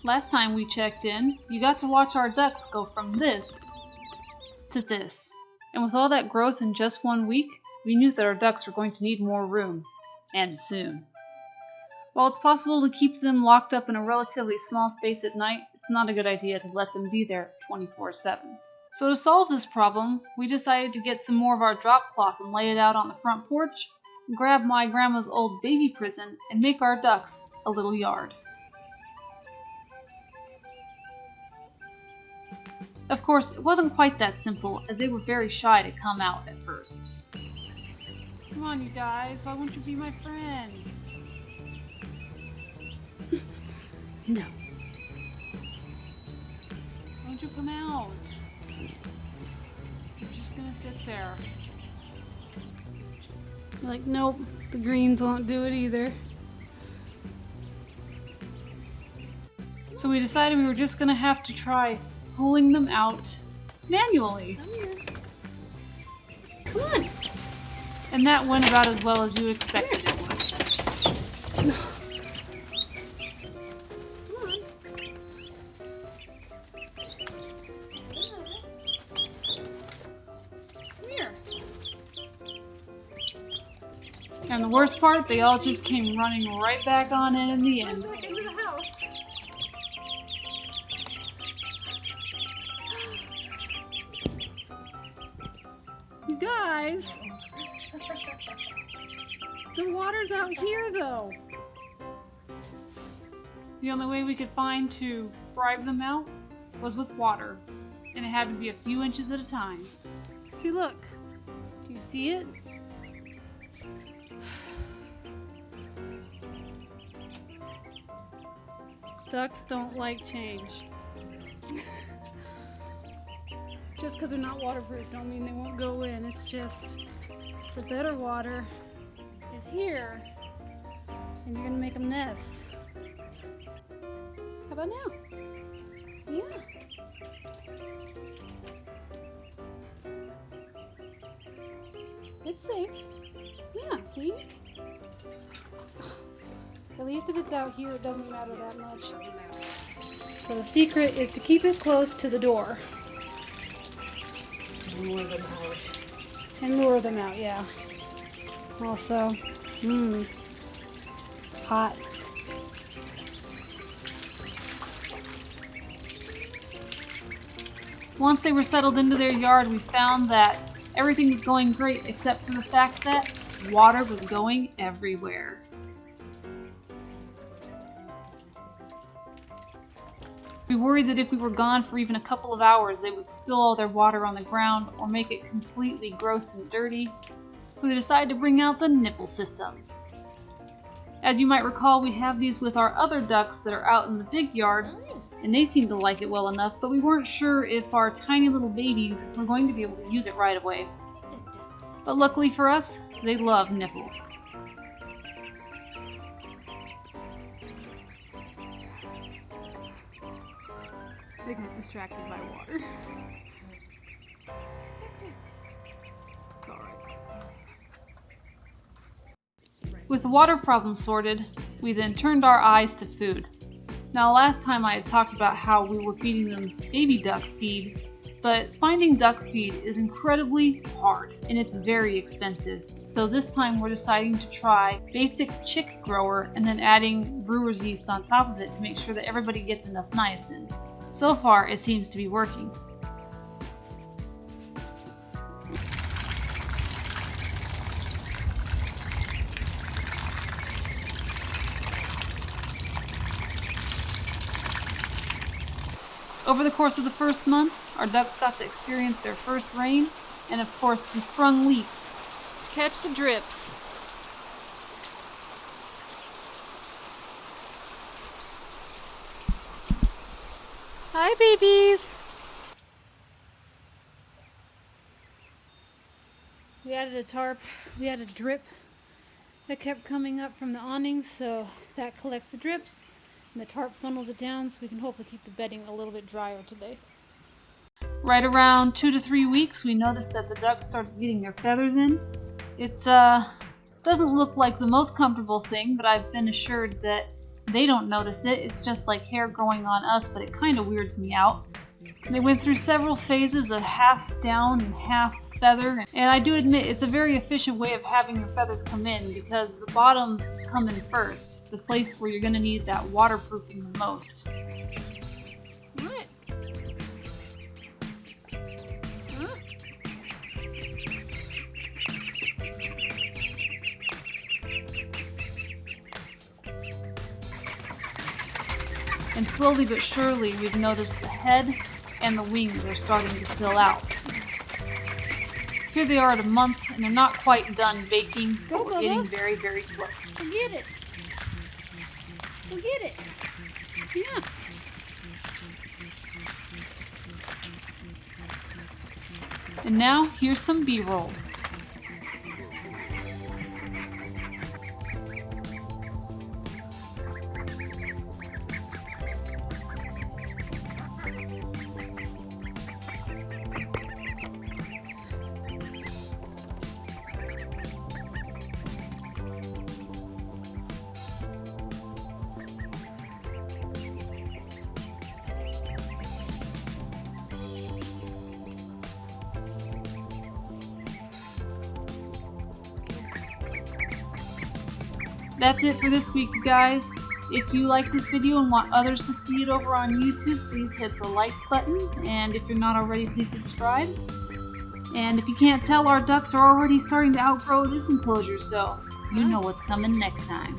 Last time we checked in, you got to watch our ducks go from this to this. And with all that growth in just 1 week, we knew that our ducks were going to need more room. And soon. While it's possible to keep them locked up in a relatively small space at night, it's not a good idea to let them be there 24/7. So to solve this problem, we decided to get some more of our drop cloth and lay it out on the front porch, and grab my grandma's old baby prison and make our ducks a little yard. Of course, it wasn't quite that simple, as they were very shy to come out at first. Come on, you guys, why won't you be my friend? No. Why don't you come out? You're just gonna sit there. You're like, nope, the greens won't do it either. So we decided we were just gonna have to try pulling them out manually. Come on. And that went about as well as you expected it would. Come on. Here. And the worst part, they all just came running right back on in the end. Back into the house. You guys. The water's out here though. The only way we could find to bribe them out was with water, and it had to be a few inches at a time. See, look. Do you see it? Ducks don't like change. Just because they're not waterproof don't mean they won't go in. It's just the better water is here, and you're gonna make them nests. How about now? Yeah. It's safe. Yeah, see? At least if it's out here, it doesn't matter that much. So the secret is to keep it close to the door. Lure them out. And lure them out, yeah. Also, hot. Once they were settled into their yard, we found that everything was going great except for the fact that water was going everywhere. We worried that if we were gone for even a couple of hours, they would spill all their water on the ground or make it completely gross and dirty, so we decided to bring out the nipple system. As you might recall, we have these with our other ducks that are out in the big yard, and they seem to like it well enough, but we weren't sure if our tiny little babies were going to be able to use it right away. But luckily for us, they love nipples. They get distracted by water. It's alright. With the water problem sorted, we then turned our eyes to food. Now last time I had talked about how we were feeding them baby duck feed, but finding duck feed is incredibly hard and it's very expensive. So this time we're deciding to try basic chick grower and then adding brewer's yeast on top of it to make sure that everybody gets enough niacin. So far it seems to be working. Over the course of the first month, our ducks got to experience their first rain, and of course we sprung leaks to catch the drips. Hi babies! We added a tarp, we had a drip that kept coming up from the awning, so that collects the drips, and the tarp funnels it down so we can hopefully keep the bedding a little bit drier today. Right around 2 to 3 weeks, we noticed that the ducks started getting their feathers in. It doesn't look like the most comfortable thing, but I've been assured that They don't notice it, it's just like hair growing on us, but it kind of weirds me out. They went through several phases of half down and half feather, and I do admit it's a very efficient way of having your feathers come in because the bottoms come in first, the place where you're going to need that waterproofing the most. What? Huh? And slowly but surely we've noticed the head and the wings are starting to fill out. Here they are at a month, and they're not quite done baking, but we're getting very, very close. We'll get it. We'll get it. Yeah. And now, here's some B-roll. That's it for this week, you guys. If you like this video and want others to see it over on YouTube, please hit the like button. And if you're not already, please subscribe. And if you can't tell, our ducks are already starting to outgrow this enclosure, so you know what's coming next time.